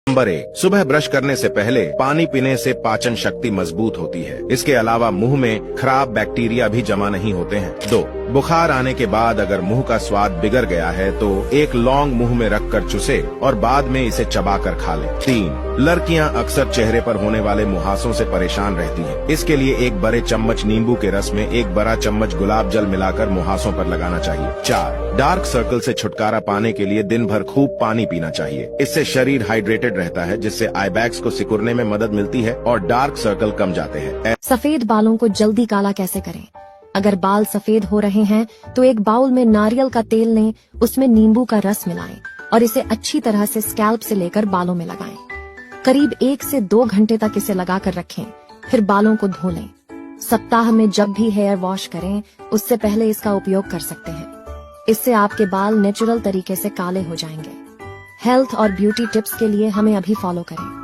Number 1, सुबह brush करने से पहले पानी पीने से पाचन शक्ति मजबूत होती है। इसके अलावा मुंह में खराब बैक्टीरिया भी जमा नहीं होते हैं। 2, बुखार आने के बाद अगर मुंह का स्वाद बिगड़ गया है तो एक लौंग मुंह में रखकर चुसे और बाद में इसे चबाकर खा लें। 3, लड़कियां अक्सर चेहरे पर होने वाले मुहासों से परेशान रहती हैं। इसके लिए एक बड़े चम्मच नींबू के रस में एक बड़ा चम्मच गुलाब जल मिलाकर मुहासों पर लगाना चाहिए। 4, डार्क सर्कल से छुटकारा पाने के लिए दिन भर खूब पानी पीना चाहिए। इससे शरीर हाइड्रेटेड रहता है, जिससे आई बैग्स को सिकुड़ने में मदद मिलती है और डार्क सर्कल कम जाते हैं। सफेद बालों को जल्दी काला कैसे करें? अगर बाल सफेद हो रहे हैं तो एक बाउल में नारियल का तेल लें, उसमें नींबू का रस मिलाएं और इसे अच्छी तरह से स्कैल्प से लेकर बालों में लगाएं। करीब 1 से 2 घंटे तक इसे लगाकर रखें, फिर बालों को धो लें। सप्ताह में जब भी हेयर वॉश करें उससे पहले इसका उपयोग कर सकते हैं। इससे आपके बाल नेचुरल तरीके से काले हो जाएंगे। हेल्थ और ब्यूटी टिप्स के लिए हमें अभी फॉलो करें।